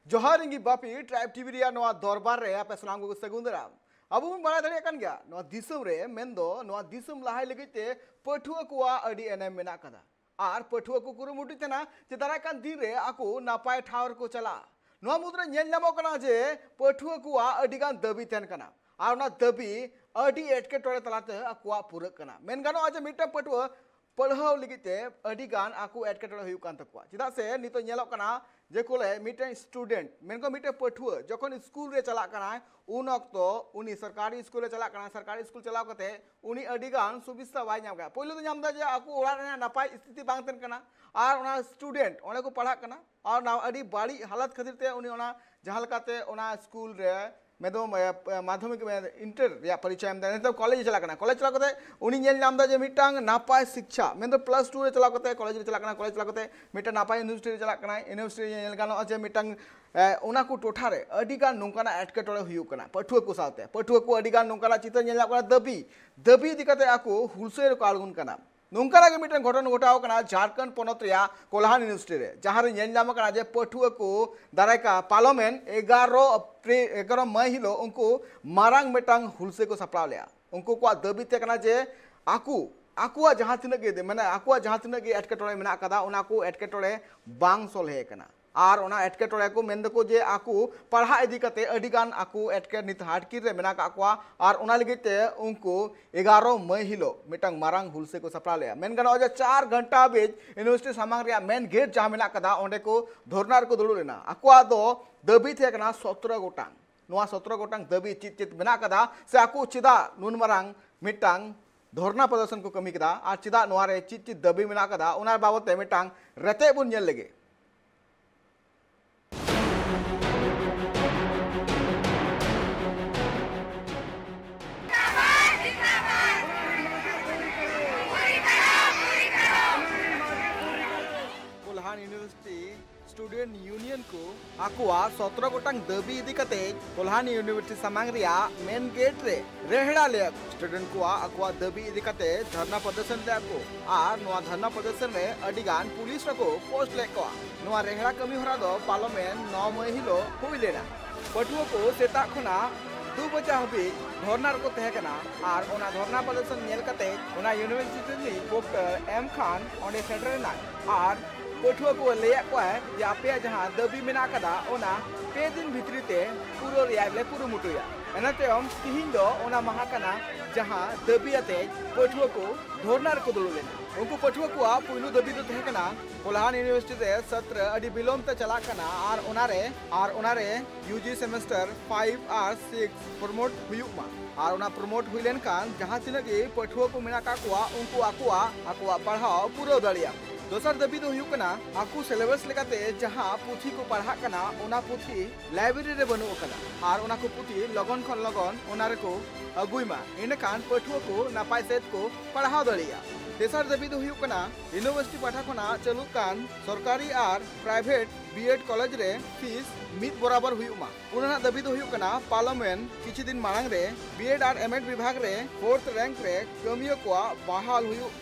जोहार इंगी Bapi tribe TV रिया नवा दरबार रे आपे सलाम को सगुंदराम अब बन बड़ा दड़े कान गया नवा दिसम रे मेंदो नवा दिसम लहाय लगिते पठुआ कुआ अडी एने मेना कदा आर पठुआ को कुरुमुटु तना जे दाराय कान दिन रे आको नापाय ठावर को चला नवा मुद्रा नेल नामो कना जे पठुआ कुआ अडी गान दबी तेन कना आर ना दबी अडी एटके टोरे तलाते आकुआ पुरक कना मेन गानो आज मिटा पठुआ पढ़ाव लगिते अडी गान आकु एटके टोरे हुयु कान तकुआ चिदा से नितो नेलो कना जे कोले मिटे स्टूडेंट मेनको मिटे पठुआ जखन स्कूल रे चला कना उन अक्तो उनी सरकारी स्कूल रे चला कना सरकारी स्कूल चलाव कते उनी अडी गान सुबिस्ता बाय नाम का पहिले तो नामदा जे आकु ओरा रे नापाय स्थिति बांग तेन कना आर ओना स्टूडेंट ओने को पढ़ा कना और ना अडी बाड़ी हालत खातिर ते उनी ओना जहालकाते ओना स्कूल रे मेदो माध्यमिक इंटर या परीक्षा एम दाने तो कॉलेज चला कना कॉलेज चला कते उनी नेल नामदा जे मिटांग नापाय शिक्षा मेदो प्लस 2 रे चला कते कॉलेज रे चला कना कॉलेज चला कते मिटा नापाय यूनिवर्सिटी रे चला कना यूनिवर्सिटी नेल गानो जे मिटांग ओना को टोठा रे अडी गान नोंकाना एटकेटोरे हुयु कना पठुआ को साथे पठुआ को अडी गान नोंकाना चित्र नेल कना दबी दिकते आको हुलसेर को आलगुन कना नोंकाना के मिटन घटन घटाव कना झारखंड पोनत रिया कोल्हान यूनिवर्सिटी रे जहां रे नेल नाम कना जे पठुआ को दाराय का पार्लियामेंट 11 मई हिलो उनको मारांग मिटांग हुलसे को सपड़ाव लिया उनको को दबी ते कना जे आकुआ जहां तिना के माने आकुआ जहां तिना के एटकेटोरे मेना कदा ओना को एटकेटोरे बांग सोलहे कना आर ओना एटकेटोरे को मेंदको जे आकु पढ़ा इदी कते अडिगान आकु एटके नित हाटकिर रे मेना काकुआ आर ओना लगिते उनको 11 मई हिलो मिटांग मारांग हुलसे को सपड़ा लेया मेन गानो जे 4 घंटा बेज यूनिवर्सिटी सामांग रे मेन गेट जहां मेना कदा ओंडे को धरनार को दुड़ु लेना आकुआ दो दबी थे कना 17 गोटांग नोआ 17 गोटांग दबी चित मेना कदा से आकु चिदा नुन मारांग मिटांग धरना प्रदर्शन को कमी कदा आर चिदा नोआ रे चित दबी मेना कदा ओना बाबत ते मिटांग रते बुन नेल लेगे यूनिवर्सिटी स्टूडेंट यूनियन को आकुआ 17 गोटांग दबी इदी कते कोल्हान यूनिवर्सिटी सामांग रिया मेन गेट रे रेहड़ा ले स्टूडेंट को आकुआ दबी इदी कते धरना प्रदर्शन ले को आर नोआ धरना प्रदर्शन रे अडिगान पुलिस को पोस्ट ले को नोआ रेहड़ा कमी होरा दो पार्लियामेंट 9 मई हिलो हुई लेना पठुआ को सेता खना 2 बजे हबी धरनार को तहे कना आर ओना धरना प्रदर्शन नेल कते ओना यूनिवर्सिटी नी डॉक्टर एम खान ओंडे सेंटर ना आर पठुआ को ले को है या पे जहां दबी मेना कदा ओना पे दिन भितरी ते पूरो रिया ले पूरो मुटुया एनाते हम तिहिन दो ओना महा कना जहां दबी अते पठुआ को धरनार को दुलु लेना उनको पठुआ को पुइलु दबी दो तहे कना कोल्हान यूनिवर्सिटी रे सत्र अडी बिलोम ते चला कना आर ओनारे यूजी सेमेस्टर 5 और 6 प्रमोट हुयुमा आर ओना प्रमोट हुइलेन कान जहां तिना के पठुआ को मेना का को उनको आकुआ पढ़ाओ पूरो दलिया दोसर दबी दो हुयु कना आकु सिलेबस लेकाते जहां पुथी को पढ़ा कना ओना पुथी लाइब्रेरी रे बनु कना आर ओना को पुथी लगन खन लगन ओना रे को अगुइमा इन कान पठुआ को नापाय सेत को पढ़ाओ दलिया तेसर दबी दो हुयु कना यूनिवर्सिटी पाठा खना चलु कान सरकारी आर प्राइवेट बीएड कॉलेज रे फीस मित बराबर हुयुमा पुनः दबी दो हुयु कना पार्लियामेंट किछि दिन मांग रे बीएड आर एमएड विभाग रे 4th रैंक रे कमियो को बहाल हुयु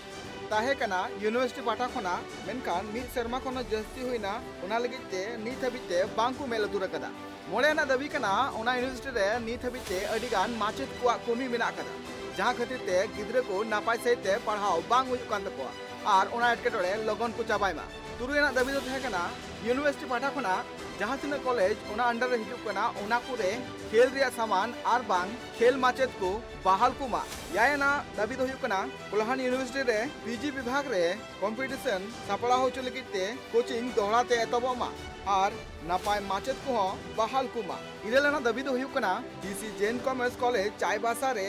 ताहे कना यूनिवर्सिटी पाठा खना मेनकान मित शर्मा खन जस्ती हुइना ओना लगिते नीत हबिते बांकु मेल दुर कदा मोलेना दबी कना ओना यूनिवर्सिटी रे नीत हबिते अडिगान माचेत को कमी मेना कदा जहां खातिर ते गिद्रे को नापाय सहिते पढ़ाओ बांग हुयु कान तको आर ओना एटकेटोरे लगन को चाबायमा तुरुना दबी दो तहे कना यूनिवर्सिटी पाठा खना जहां तिना कॉलेज ओना अंडर रे हिजु कना ओना कुरे खेल रिया सामान आर बांग खेल माचेत को बहाल कुमा यायना दबी दो हुयु कना कोल्हान यूनिवर्सिटी रे पीजी विभाग रे कंपटीशन सपड़ा हो चलगिते कोचिंग दोहराते एतबमा आर नापाय माचेत को बहाल कुमा इरेलना दबी दो हुयु कना DC Jain commerce college Chaibasa रे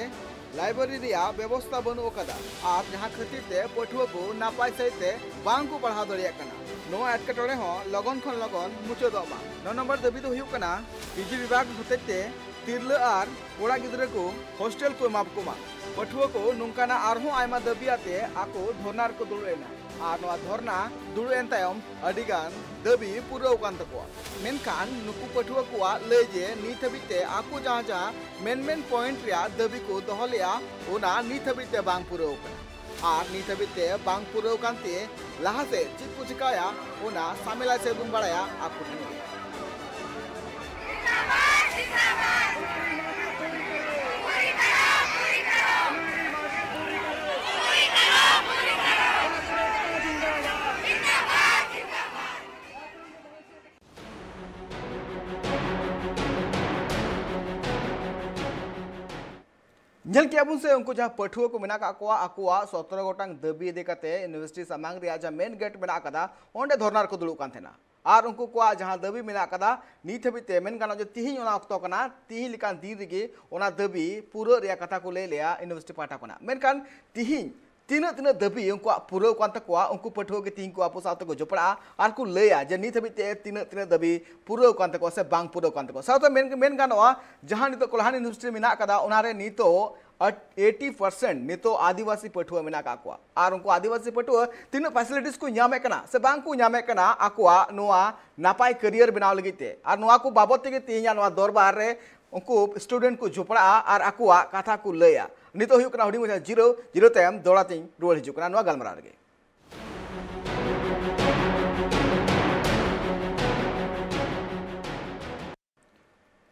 लाइब्रेरी रिया व्यवस्था बनु कदा आर जहां खातिर ते पठुआ को नापाय सहिते बांग को पढ़ा दरिया कना नो एटकेटोरे हो लगन खन लगन मुचोदमा 9 नंबर दबी दो हुयु कना पीजी विभाग होतेते तिरला आर कोड़ा गिद्रे को हॉस्टल को माप कुमा पठुआ को नुंकाना आरहो आयमा दबी आते आको धरनार को दुलरेना आर नोआ धरना दुलरेन तायम अडिगान दबी पूरा कान तको मेनकान नुकु पठुआ को ले जे नीत हबिते आको जहां मेन पॉइंट रिया दबी को दहलिया ओना नीत हबिते बांग पूरा आर नीत हबिते बांग पूरा कानते लहासे चित को चिकाया ओना सामेला से बुम बड़ाया आको जल के अबुन से उनको जहाँ पठुआ को मेना आकुआ 17 गोटांग दबी इदी कते यूनिवर्सिटी सामांग रिया जहाँ मेन गेट मेना कदा ओंडे धरना को दुड़ुब कान थेना और उनको को जहाँ दबी मेना कदा नीत हबिते मेन गाना जो तिहिं ओना अक्तो कना तिहिं लिकान दिन रिगे ओना दबी पूरा रिया कथा को ले लिया यूनिवर्सिटी पाटा कोना मेनकान तिहिं तीन तीन दबी उनको पूरा कान तकवा उनको पठुआ के तिहिं को आपो साथ को जोपड़ा और को लेया जे नीत हबिते तीन तीन दबी पूरा कान तकवा से बांग पूरा कान तकवा साथ मेन गाना जहाँ नितो कोल्हान यूनिवर्सिटी मेना कदा ओनारे नीतो 80% नितो आदिवासी पठुआ मेना काकुआ और उनको आदिवासी पठुआ तीन फैसिलिटीज को नामे कना से बांग को नामे कना आकुआ नोआ नापाय करियर बनाव लगिते और नोआ को बाबत के तिहिं नोआ दरबार रे उनको स्टूडेंट को झोपड़ा और आकुआ कथा को लैया नितो हुई कना हुडी मुझे जीरो तयम दौड़ा तीन रुआड़ हिजू कना नोआ गलमरा रे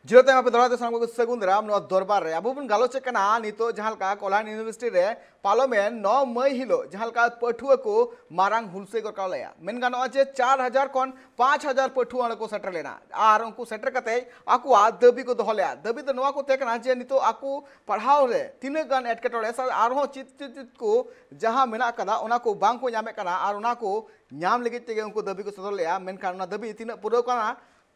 जीरो तयम पे दौड़ा सामने को सगुन राम नो दरबार रे अबुबन गालोचे कना नितो जहां का कोल्हान यूनिवर्सिटी रे पार्लियामेंट 9 मई हिलो जहां का पठुआ को मारांग हुलसे को कालया मेन गानो जे 4000 कोन 5000 पठुआ को सेटर लेना और उनको सेटर कते आकुआ दबी को दोहलया दबी तो नवा को तेकना जे नितो आकु पढ़ाव रे तीन गान एटकेटोले आर हो चित को जहां मेना कदा ओना को बांग को नामे कना और ओना को नाम लगित ते उनको दबी को सदर लेया मेन खान दबी तीन पूरा कना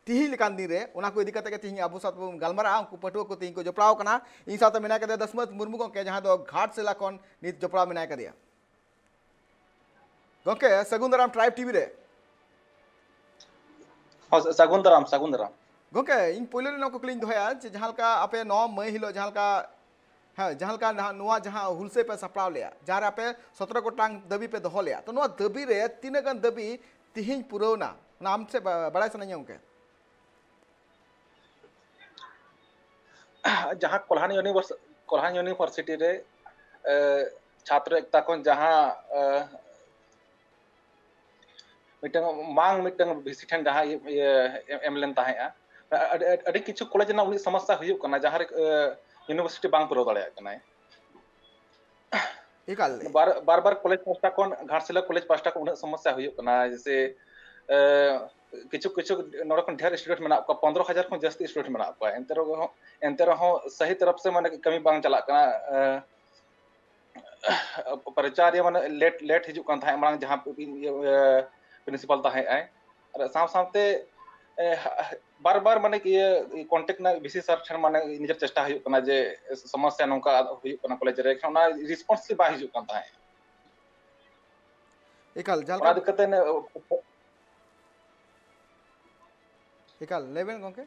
तिहिं लिकान दिन रे ओना को इदी कते के तिहिं आबो साथ गलमरा उनको पठुआ को तिहिं को जोपड़ाव कना इन साथ मेना कदे दसमत मुर्मू को के जहां दो घाट से लाकोन नित जोपड़ा मेना कदिया गोके सगुंदराम ट्राइब टीवी रे सगुंदराम गोके इन पहिले नो को क्लिंग दोया जहां का आपे 9 मई हिलो जहां का हां जहां का नुआ जहां हुलसे पे सपड़ाव लिया जहां आपे 17 गोटांग दबी पे दोहो लिया तो नुआ दबी रे तीन गन दबी तिहिं पुरोना नाम से बड़ा सनया उनके जहाँ कोल्हान यूनिवर्सिटी रे छात्र एकता को जहाँ मांग भिसी ठेन जहाँ एमलेन ताहेआ अड़ी किछु कॉलेज ना उनी समस्या हुयुक कना जहाँ रे यूनिवर्सिटी बांग पुरो दाड़े कना एकाल बार कॉलेज पास्टा कोन घाटशिला कॉलेज पास्टा को उन समस्या हुयुक कना जैसे किछु नोडकन ढेर स्टूडेंट मेना को 15000 को जस्ती स्टूडेंट मेना को एंते रहो सही तरफ से माने कमी बांग चला कना परिचार्य माने लेट हिजु कान था मांग जहां प्रिंसिपल ता है और साथ बार माने कि कांटेक्ट ना बीसी सर ठन माने निजर चेष्टा हुयुक कना जे समस्या नोका हुयुक कना कॉलेज रे खाना रिस्पांस बा हिजु कान था एकाल जालका दिक्कत ने एकाल लेवन गोके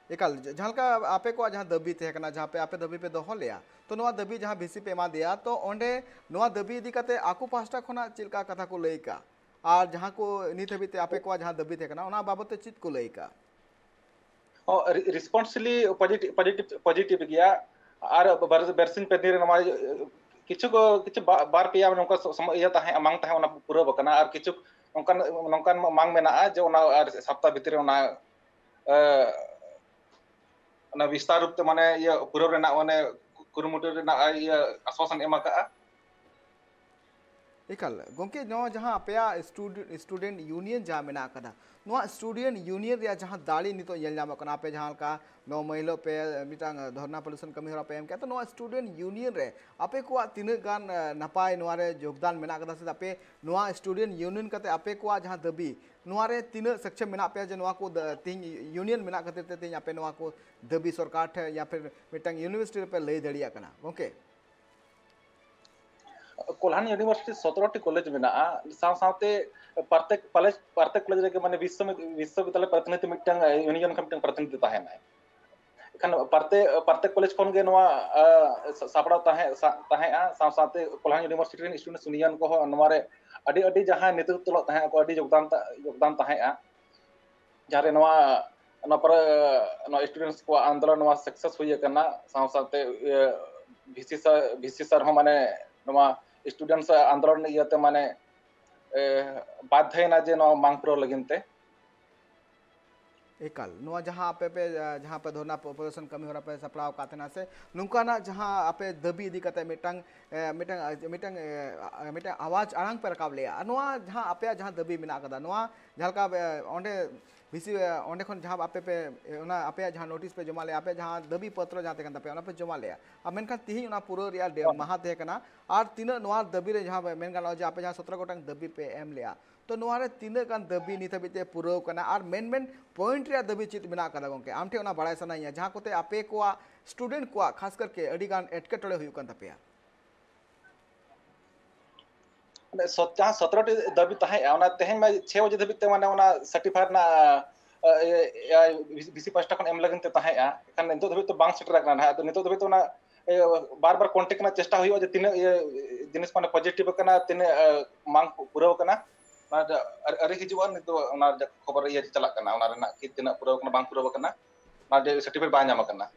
एकाल जहां का आपे को जहां दबी थे कना जहां पे आपे दबी पे दोहो लिया तो नोआ दबी जहां बीसी पे मा दिया तो ओंडे नोआ दबी इदी कते आकु पास्टा खोना चिलका कथा को लईका और जहां को नीत हबीते आपे को जहां दबी थे कना ओना बाबत चित को लईका ओ रिस्पांसली पॉजिटिव गया और बरसिन पे दिन नमा किछु बार पेया नोका समय ता है अमांग ता है ओना पूरा बकना और किछु नौकान मांग मेना जो सप्ताह भितर विस्तार रूप माने ये पूरा माने कुरुमुटु आश्वासन एमा का एकाल गोंके नो जहां अपया स्टूडेंट यूनियन जहां मेना कदा नो स्टूडेंट यूनियन रे जहां दाड़ी नितो येल नाम कना पे जहां का 9 महिलो पे मिटांग धरना पोल्यूशन कमी होरा पे एम के तो नो स्टूडेंट यूनियन रे आपे को तीन गान नपाय नोआ रे योगदान मेना कदा से आपे नोआ स्टूडेंट यूनियन कते आपे को जहां दबी नोआ रे तीन सक्षम मेना पे जे नोआ को तीन यूनियन मेना कते ते तीन आपे नोआ को दबी सरकार ठे या फिर मिटांग यूनिवर्सिटी पे लई दड़िया कना okay Kolhan university 17 T college मेना साथे प्रत्येक कॉलेज रे माने विश्वविद्यालय प्रतिनिधि मिटांग यूनियन का मिटांग प्रतिनिधि ताहेना एखन प्रत्येक कॉलेज कोन गे नोआ सापड़ा ताहे साथे कोल्हान यूनिवर्सिटी रे स्टूडेंट यूनियन को नोरे अडी जहां नेतृत्व ताहे को अडी योगदान ताहे जहारे नोआ पर स्टूडेंट्स को आंदोलन नोआ सक्सेस हुई करना साथे वीसी सर हो माने नोआ स्टूडेंट्स आंदोलन इयाते माने बाध्य ना जे नो मांग प्रो लगिनते एकाल नुआ जहां पे धरना प्रदर्शन कमी हो रहा पे सपड़ाव कातना से नुकाना जहां आपे दबी इदी कते मिटंग आवाज आड़ांग पे रकाब लिया नुआ जहां आपे जहां दबी मेना कदा नुआ जहां का ओंडे भिसी ओंडे खन जहां आपे पे ओना आपे जहां नोटिस पे जमा ले आपे जहां दबी पत्र जहां तेकन तापे ओना पे जमा ले अब मेनखान तिहि ओना पूरा रिया महा ते कना आर तीन नोआ दबी रे जहां मेन गानो जे आपे जहां 17 गोटांग दबी पे एम लिया तो नोआ रे तीन गान दबी नित हबिते पूरा कना आर मेन पॉइंट रिया दबी चित बिना कदा गोंके आमठे ओना बड़ाय सनाइया जहां कोते आपे कोआ स्टूडेंट कोआ खास करके अडी गान एटकेटोले हुयु कन तापेया जहाँ 17टी दाबी तेहन में 6 बजे धाबी माने सर्टिफाइड ना बीसी पास्टा खन एम लगन एखान नितो धाबी तो बांग सेटर करना तो नितो धाबी तो बार बार कॉन्टेक्ट ना चेष्टा हुई तीन जिनिस माने पॉजिटिव करना तीन मांग पूरा करना अरे हिजुआ नितो खबर ये चला करना कि तीन पूरा करना बांग पूरा करना सर्टिफिकेट बा नाम करना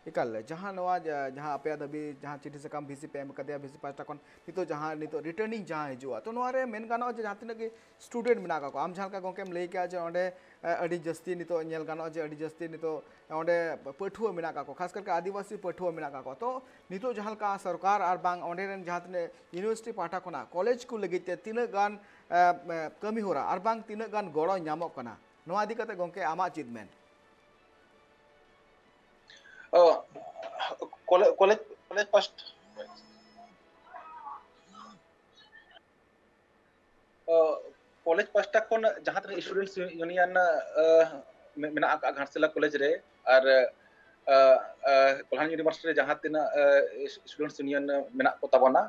इकाल जहां नवा जहां आपे दबी जहां चिठी से काम भिसी पे एम कदे भिसी पास्टा कोन नितो जहां नितो रिटर्निंग जहां हिजुआ तो नवा रे मेन गानो जे जहां तिना के स्टूडेंट मिना का को आम जहां का गोकेम लई के जे ओंडे अडी जस्ती नितो नेल गानो जे अडी जस्ती नितो ओंडे पठुआ मिना का को खास करके आदिवासी पठुआ मिना का को तो नितो जहां का सरकार आर बांग ओंडे रेन जहां तिने यूनिवर्सिटी पाठा कोना कॉलेज को लगिते तीन गान कमी होरा आर बांग तीन गान गड़ो नामो कना नवा इदी कते गोके आमा चितमेन कॉलेज फर्स्ट कॉलेज पास्टा खन जहां तक स्टूडेंट्स यूनियन मेना घाटसिला कॉलेज रे और कोल्हान यूनिवर्सिटी जहां तीन स्टूडेंट्स यूनियन मेना को ताबना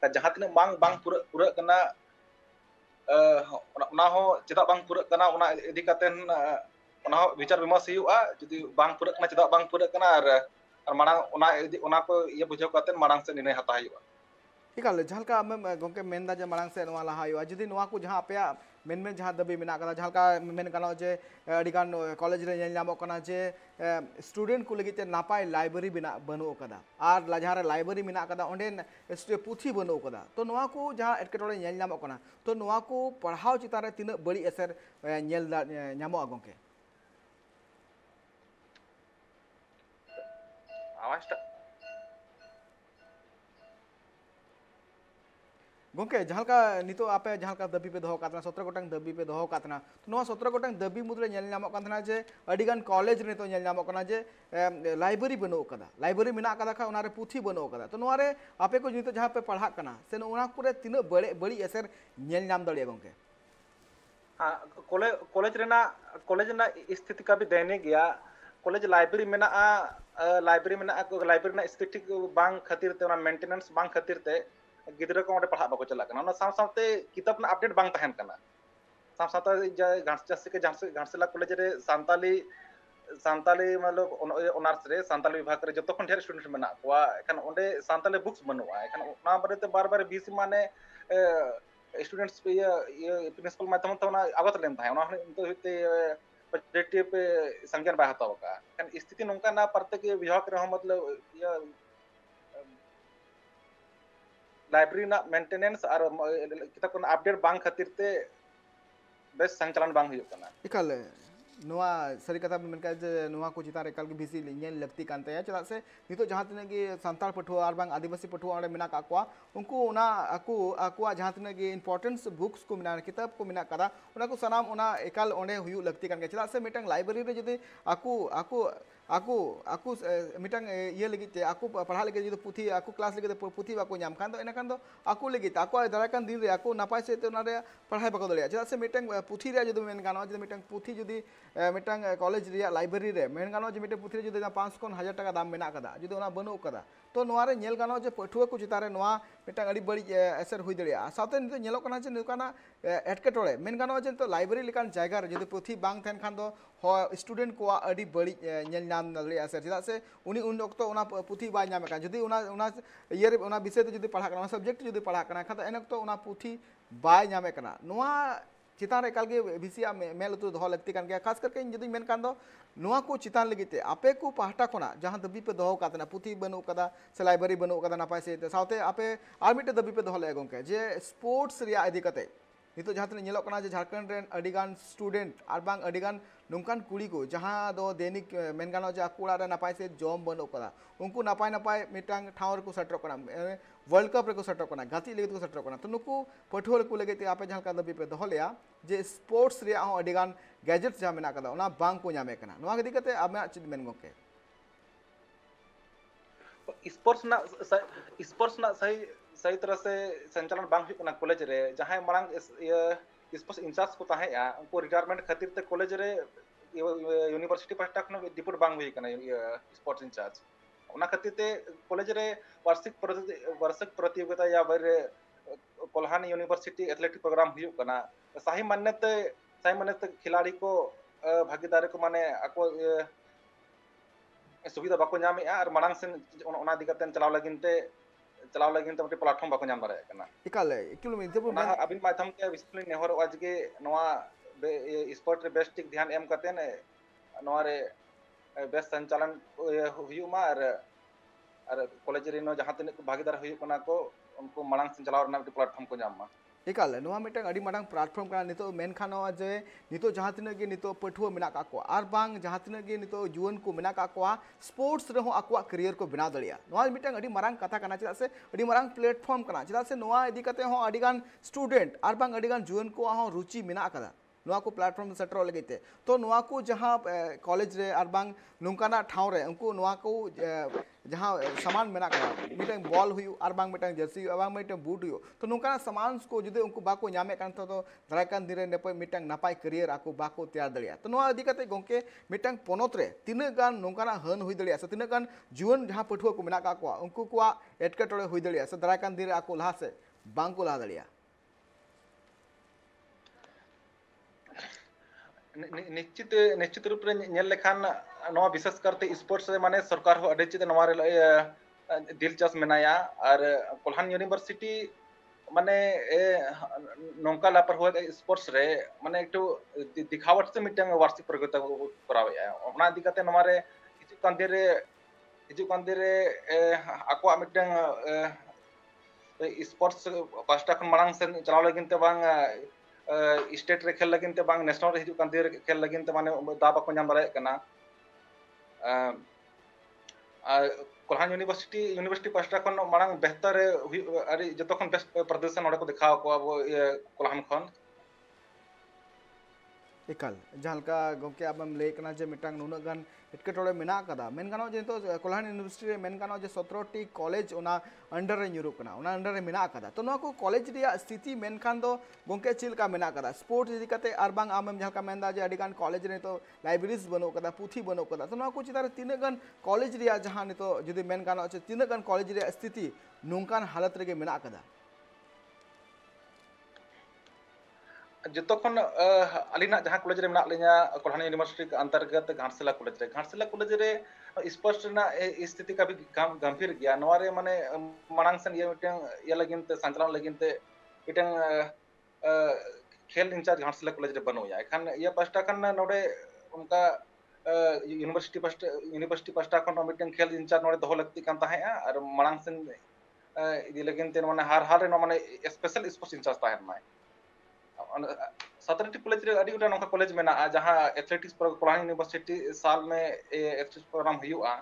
जहां तीन बांग बांग पूरा करना ओना हो चेदा बांग पूरा करना ओना इदी कातेन ओना विचार विमर्श हुआ जुदी बांग पूरा करना चेदा बांग पूरा करना और मांग ओना को ये बुझाव कातेन मांग से निर्णय हता हुआ इकाल जहां का गोके मेनदा जे मांग से नवा लहा हुआ जुदी नवा को जहां आपया मेन जहां दबी मेना कदा जहां का मेन गानो जे अडिगान कॉलेज रे नेल नामो कना जे स्टूडेंट को लगिते नापाय लाइब्रेरी बिना बनो कदा आर जहां रे लाइब्रेरी मेना कदा ओंडे पुथी बनो कदा तो नवा को जहां एटकेटोले नेल नामो कना तो नवा को पढ़ाव चितारे तीन बड़ी असर नेल नामो गोके आवाज गोके जहां का नितो आपे जहां का दबी पे दहो कातना 17 गोटांग दबी पे दहो कातना तो नवा 17 गोटांग दबी मुद्रे नेल नामो कातना जे अडिगान कॉलेज रे तो नेल नामो कना जे लाइब्रेरी बनो कदा लाइब्रेरी मेना कदा खा उनारे पुथी बनो कदा तो नवा रे आपे को नितो जहां पे पढ़ा कना से उना कुरे तीन बड़ी असर नेल नाम दड़िया गोके हां कॉलेज ना स्थिति का भी दैनिक गया कॉलेज लाइब्रेरी मेना स्थिति बांग खातिर ते मेंटेनेंस बांग खातिर ते गिद्रा को पढ़ा बाको चला साथे किताब ना अपडेट बांग तहन कना साथे घाटचासी के घाटसिला कॉलेज रे सांताली मतलब ऑनर्स रे सांताली विभाग रे जतो खन ढेर स्टूडेंट मेना कोआ एखन ओंडे सांताली बुक्स बनवा एखन ओना बारे बार बार बीसी माने स्टूडेंट्स ये प्रिंसिपल माध्यम तो ना आगत लेन था ओना तो होते पॉजिटिव पे संज्ञान बा हताव का एखन स्थिति नोंका ना प्रत्येक विभाग रे मतलब ये लाइब्रेरी ना मेंटेनेंस और किताब को अपडेट बांग खातिर ते बेस संचालन बांग हुई करना इकाल नवा सरी कथा मेनका जे नवा को चितार एकाल के बिसी नेल लगती कानते है चला से नितो जहां तने के संताल पठुआ और बांग आदिवासी पठुआ ओंडे मेना काकवा उनको ओना आकुआ जहां तने के इंपोर्टेंस बुक्स को मेना किताब को मेना कदा ओना को सनाम ओना एकाल ओंडे हुयु लगती कान के चला से मिटंग लाइब्रेरी रे जदि आकु मिटंग ये लगिते आकु पढ़ा लगे जो पुथी आकु क्लास लगे पुथी बाको नाम खान दो एना खान दो आकु लगिते आकु दाराकान दिन रे आकु नापाय से ओना रे पढ़ाई बाको दलिया चला से मिटंग पुथी रे जदि मेन गानो जदि मिटंग पुथी जदि मिटंग कॉलेज रे लाइब्रेरी रे मेन गानो जे मिटे पुथी रे जदि 500 खन 1000 टाका दाम मेना कदा जदि ओना बनो कदा तो नोआ रे नेल गानो जे पठुआ को चितारे नोआ मिटंग अड़ी बड़ी असर हुई दलिया साथे नितो नेलो कना जे नुकाना एटकेटोले मेन गानो जे तो लाइब्रेरी लेकान जायगा रे जदि पुथी बांग थेन खान दो स्टूडेंट को अड़ी बड़ी नेल नाम दलिया असर चला से उनी उन ओक्तो ओना पुथी बाय नाम का जदि ओना ये रे ओना विषय जदि पढ़ा करना सब्जेक्ट जदि पढ़ा करना खान एन ओक्तो ओना पुथी बाय नाम करना नोआ चितान एकाल के भिसिया मेल उतु दहो लगती कान गया खास करके जदि मेन कान दो नोआ को चितान लगिते आपे को पाहटा कोना जहां दबी पे दहो कातना पुथी बनो कदा से लाइब्रेरी बनो कदा नापाय से साथे आपे आर मिटे दबी पे दहो ले गोंके जे स्पोर्ट्स रिया इदी कते नितो जहाँ तक नेलोक कना जे झारखंड रेन अडिगान स्टूडेंट आर बांग अडिगान नोंकान कुड़ी को जहाँ दो दैनिक मेन गानो जे आकु ओड़ा रे नापाय से जॉम बनो कदा उनको नापाय नापाय मिटांग ठाव रे को सेटर कना वर्ल्ड कप रे को सेटर कना गाती लेगे को सेटर कना तो नुकु पठोल को लेगे ते आपे जहाँ का दबी पे दहलिया जे स्पोर्ट्स रे हो अडिगान गैजेट्स जहाँ मेना कदा ओना बांग को ᱧᱟᱢᱮ कना नोआ गदी कते आमे चित मेन गोके स्पोर्ट्स ना सही तरह से संचालन बांग हुई कना कॉलेज रे जहां मांग स्पोर्ट्स इंचार्ज को ताहेया उनको रिटायरमेंट खातिर ते कॉलेज रे यूनिवर्सिटी पास्टा खन डिपुट बांग हुई कना स्पोर्ट्स इंचार्ज ओना खातिर ते कॉलेज रे वार्षिक प्रतियोगिता या बर कोल्हान यूनिवर्सिटी एथलेटिक प्रोग्राम हुई कना सही मान्यते खिलाड़ी को भागीदारी को माने ako सुविधा बाको ᱧᱟᱢᱮᱜᱼᱟ और मांग से ओना दिगते चलाव लगिनते मटे प्लेटफॉर्म बाको ᱧᱟᱢ दाड़े कना इकाले किलोमीटर जब अबिन माध्यम ते विस्फुलिन नेहर आज के नोआ स्पोर्ट रे बेस्टिक ध्यान एम करते ने नोआ रे बेस्ट संचालन हुयुमा और कॉलेज रे नो जहां तने भागीदार हुयु कना को उनको मांग से चलाव रना प्लेटफॉर्म को ᱧाममा इकाले नोआ मिटंग अडी मांग प्लेटफॉर्म कना नितो मेन खानो जे नितो जहां तने गे नितो पठुआ मेना का को आर बांग जहां तने गे नितो जुवन को मेना का को स्पोर्ट्स रे हो आकुआ करियर को बना दलिया नोआ मिटंग अडी मांग कथा कना चला से अडी मांग प्लेटफॉर्म कना चला से नोआ इदी कते हो अडीगान स्टूडेंट आर बांग अडीगान जुवन को हो रुचि मेना कदा नोआ को प्लेटफॉर्म सेटर लगते तो नोआ को जहां कॉलेज रे आर बांग नुकाना ठाव रे उनको नोआ को जहां सामान मेना का मिटंग बॉल हुयु आर बांग मिटंग जर्सी आर बांग मिटंग बूट हुयु तो नुकाना सामान को जुदे उनको बाको ᱧᱟᱢᱮ कान तो दरायकान दिरे नेपय मिटंग नापाय करियर आको बाको तैयार दलिया तो नोआ इदी कते गोंके मिटंग पोनोत रे तिना गान नुकाना हन हुई दलिया से तिना गान जीवन जहां पठुआ को मेना का को उनको को एटकेटोळे हुई दलिया से दरायकान दिरे आको लहा से बांग को लहा दलिया निश्चित रूप रे नेल लेखान नवा विशेष करते स्पोर्ट्स रे माने सरकार हो अडे चित नवा रे दिलचस्प मेनाया और कोल्हान यूनिवर्सिटी माने नोंका लापर हो स्पोर्ट्स रे माने एकटू दिखावट से मिटंग वार्षिक प्रतियोगिता करावे ओना दिकते नवा रे हिजु कंदे आको मिटंग स्पोर्ट्स पास्टा खन मांग से चलाव लगिनते बांग स्टेट रे खेल लगिनते बांग नेशनल रे हिजु कंदे खेल लगिनते माने दा बाको ᱧᱟᱢ दाड़े कना कोल्हान यूनिवर्सिटी पास्टा खन मांग बेहतर अरे जतो खन बेस्ट प्रदर्शन ओडे को दिखाव को अब कोल्हान खन इकाल जहालका गोके आबम ले कना जे मिटांग नुना गान एटकेटोळे मेना कदा मेन गानो जे तो कोल्हान यूनिवर्सिटी रे मेन गानो जे 17 टी कॉलेज ओना अंडर रे न्यूरो कना ओना अंडर रे मेना कदा तो नो को कॉलेज रिया स्थिति मेन खान दो गोके चिल का मेना कदा स्पोर्ट्स इदी कते आरबांग आमम जहालका मेनदा जे अडिगान कॉलेज रे तो लाइब्रेरीज बनो कदा पुथी बनो कदा तो नो को चितार तीन गन कॉलेज रिया जहां ने तो जदी मेन गानो चे तीन गन कॉलेज रिया स्थिति नुंकान हालत रे मेना कदा जतोखन अलिना जहां कॉलेज रे मेना लिया कोल्हान यूनिवर्सिटी के अंतर्गत घाटशिला कॉलेज रे स्पष्ट ना स्थिति का भी गंभीर गया नवा रे माने मांग सन ये मिटंग ये लगिन ते संचालन लगिन ते मिटंग खेल इंचार्ज घाटशिला कॉलेज रे बनोया एखन ये पास्टा खन नोडे उनका यूनिवर्सिटी पास्टा खन मिटंग खेल इंचार्ज नोडे दोहो लगती कान ताहेया और मांग सन इदी लगिन ते माने हार रे माने स्पेशल स्पोर्ट्स इंचार्ज ताहेन माय 17 कॉलेज रे अडी उटा कॉलेज में जहां एथलेटिक्स कोल्हान यूनिवर्सिटी साल में एथलेटिक्स प्रोग्राम हुआ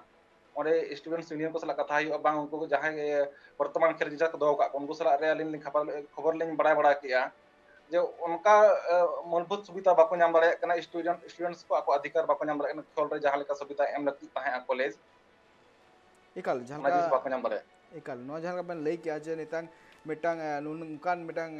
और स्टूडेंट्स यूनियन को सला कथा हुआ बांग उनको जहां वर्तमान खेल जिजा को दो का उनको सला रे लिन खबर लिन बड़ा किया जो उनका मूलभूत सुविधा बाको नाम दाड़े कना स्टूडेंट्स को आपको अधिकार बाको नाम दाड़े खेल रे जहां लेका सुविधा एम लगती ताहे कॉलेज इकाल जहां बाको नाम दाड़े इकाल नो जहां बन लई किया जे नितांग मिटांग नुनकान मिटांग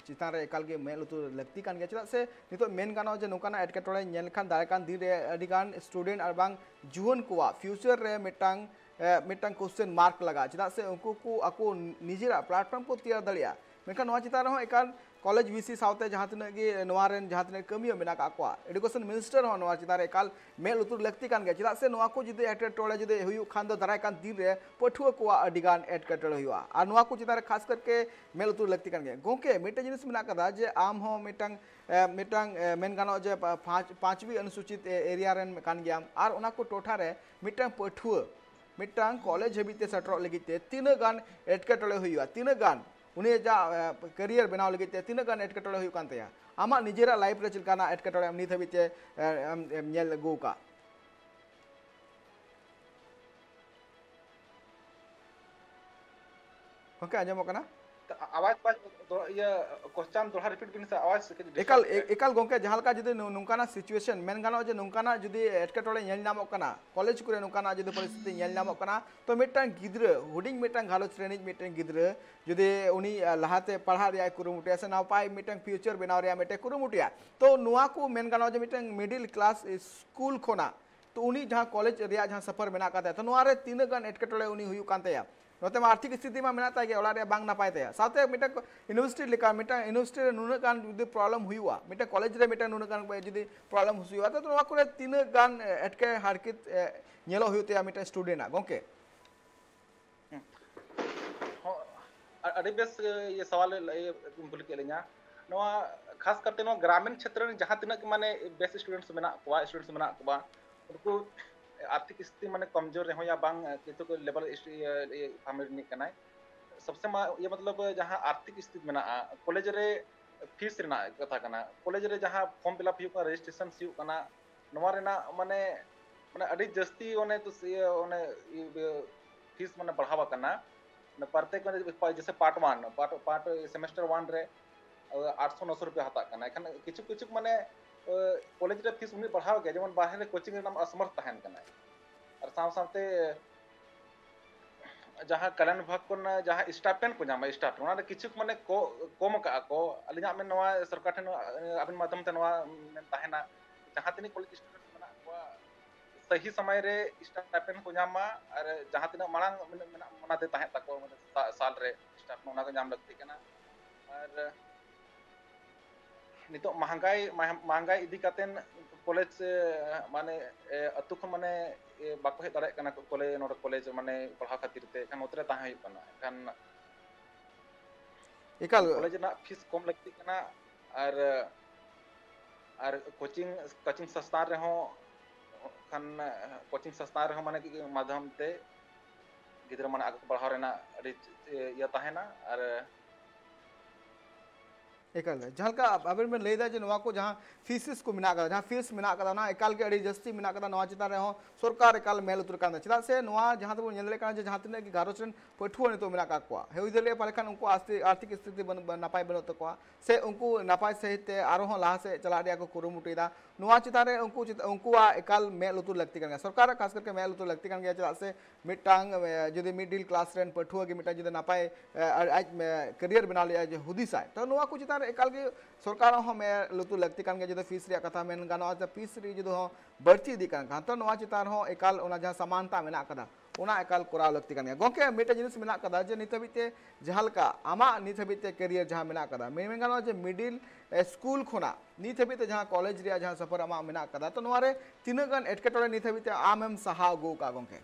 चितान रे एकाल के मेल उतु लगती कान गया चला से नितो मेन गानो जे नुकाना एटकेटोळे नेल खान दाय कान दिन रे अडिगान स्टूडेंट और बांग जुवन को फ्यूचर रे मिटांग क्वेश्चन मार्क लगा चला से उनको को आको निजेरा प्लेटफॉर्म को तैयार दलिया मेनखान नोआ चितान हो एकाल कॉलेज वीसी साउते जहां तने गे नोआ रेन जहां तने कमियो मेना का को एडुकेशन मिनिस्टर हो नोआ चितान एकाल मेल उतुर लगती कान गया चला से नोआ को जुदे एटकेटोळे जुदे हुयु खान दो दाराय कान दिन रे पठुआ को अडिगान एटकेटोळे हुआ और नोआ को चितान खास करके मेल उतुर लगती कान गया गोके मिटे जिनिस मेना कदा जे आम हो मिटांग मेन गानो जे पांचवी अनुसूचित एरिया रेन कान गया और ओना को टोठा रे मिटांग पठुआ मिटांग कॉलेज हबिते सेटर लगिते तीन गान एटकेटोळे हुआ तीन गान उनी जा करियर बनाव लगे ते तीना गान एटकेटोड़े हुई कान तया आमा निजेरा लाइफ रे चिलकाना एटकेटोड़े नित हबी ते नेल गो का ओके आजमो कना आवाज क्वेश्चन दोहरा रिपीट बिन से आवाज एकाल एकाल गोंके जहालका जुदी नुंकाना सिचुएशन मेन गानो जे नुंकाना जुदी एटकेटोड़े नेल नामो कना कॉलेज कुरे नुंकाना जुदी परिस्थिति नेल नामो कना तो मिटन गिद्र हुडिंग मिटन घालोच श्रेणी मिटन गिद्र जुदी उनी लहाते पढ़ा रिया कुरुमुटिया से नापाय मिटन फ्यूचर बनाव रिया मिटे कुरुमुटिया तो नुआ को मेन गानो जे मिटन मिडिल क्लास स्कूल खोना तो उनी जहां कॉलेज रिया जहां सफर मेना काते तो नुआ रे तीन गान एटकेटोड़े उनी हुयु कानतेया नोते आर्थिक स्थिति में मेना तागे ओला रे बांग नापाय ते साथे मिटा यूनिवर्सिटी लेका मिटा यूनिवर्सिटी रे नुना गान जुदी प्रॉब्लम हुयुआ मिटा कॉलेज रे मिटा नुना गान जुदी प्रॉब्लम हुयुआ तो नोआ को तीन गान एटके हारकित नेलो हुयुते मिटा स्टूडेंट आ गोंके अड़ी बेस ये सवाल ये कुली के लेना नोआ खास करते नो ग्रामीण क्षेत्र में जहां तिना माने बेस स्टूडेंट्स मेना कोआ स्टूडेंट्स मेना कोआ उनको आर्थिक स्थिति माने कमजोर रहो या बांग कितो को लेवल फैमिली नहीं करना सबसे ये मतलब जहां आर्थिक स्थिति में कॉलेज रे फीस रेना कथा करना कॉलेज रे जहां फॉर्म फिलअप हुआ रजिस्ट्रेशन हुआ करना नवा रेना माने माने अड़ी जस्ती ओने तो ओने फीस माने बढ़ावा करना प्रत्येक जैसे पार्ट सेमेस्टर 1 रे 800-900 रुपया हता करना एखन किछु किछु माने कॉलेज रे फीस उनी बढ़ाव गया जेमन बाहर कोचिंग रे नाम असमर्थ तहन करना और साथ साथे जहां कल्याण विभाग को जहां स्टाइपेंड को नाम स्टाइपेंड ओना किछु माने कम का को अलिना में नवा सरकार ठन अबिन माध्यम ते नवा तहना जहां तिनी कॉलेज स्टूडेंट मना को सही समय रे स्टाइपेंड को नामा और जहां तिना मांग मना दे तहन तक साल रे स्टाइपेंड ओना को नाम लगती करना और नितो महंगाई इदी कातेन कॉलेज माने अतु ख माने बाको हे दाड़े कना कॉलेज माने पढ़ा खातिर ते खान उतरे ताहे हुई कना खान एकाल कॉलेज ना फीस कम लगती कना और कोचिंग संस्थान रे हो खान कोचिंग संस्थान रे हो माने माध्यम ते गिद्र माने आगे बढ़ाव रेना अड़ी या ताहेना और एकाल जहां का अबे में लेदा जे नवा को जहां फीसिस को मिना का जहां फीस मिना का ना एकाल के अड़ी जस्ती मिना का नवा चिता रे हो सरकार एकाल मेल उतर का चिता से नवा जहां तो नेले का जे जहां तने की गारोचन पठुआ ने तो मिना का को हेउ देले पारखान उनको आर्थिक स्थिति नापाय बनो तो को से उनको नापाय सहित आरो हो ला से चला दिया को कुरुमुटीदा नवा चिता रे उनको एकाल मेल उतर लगती का सरकार खास करके मेल उतर लगती का चिता से मिटांग जदी मिडिल क्लास रेन पठुआ के मिटा जदी नापाय आज करियर बना लिया जे हुदिसा तो नवा को चिता एकाल के सरकार हो में लुतु लगती कान जो फीस रे कथा मेन गानो फीस रे जो हो बढ़ती दी कान तो नवा चितार हो एकाल ओना जहां समानता मेना कदा ओना एकाल कोराव लगती कान गोके मिटे जिनिस मेना कदा जे नित हबिते जहालका आमा नित हबिते करियर जहां मेना कदा मेन गानो जे मिडिल स्कूल खोना नित हबिते जहां कॉलेज रे जहां सफर आमा मेना कदा तो नवा रे तीन गान एटकेटोरे नित हबिते आमेम सहा गो का गोके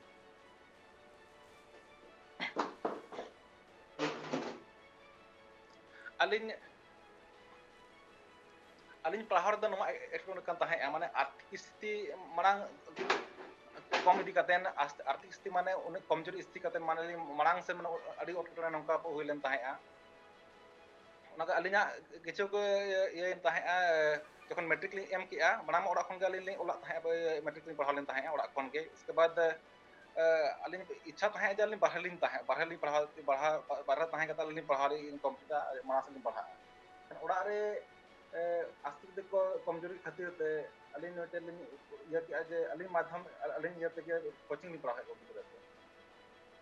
अलिन पढ़ाव द नवा एटकोन कान ताहे माने आर्थिक स्थिति मांग कम इदी कातेन आर्थिक स्थिति माने उन कमजोरी स्थिति कातेन माने मांग से माने अडी ओटकोन नंका होइलेन ताहे ओना अलिना किछु को ये ताहे जखन मैट्रिक लिंग एम किया मांग ओड़ा खन गालिन लिंग ओला ताहे मैट्रिक लिंग पढ़ाव लेन ताहे ओड़ा खन के इसके बाद अलिन इच्छा ताहे जे अलिन बाहर लिंग पढ़ा ताहे कता अलिन पढ़ा लिंग कंप्यूटर मास लिंग पढ़ा ओड़ा रे आस्तिक को कमजोरी खातिर ते अलिन नोटे लिन ये कि आज अलिन माध्यम अलिन ये ते कोचिंग नि पढ़ा है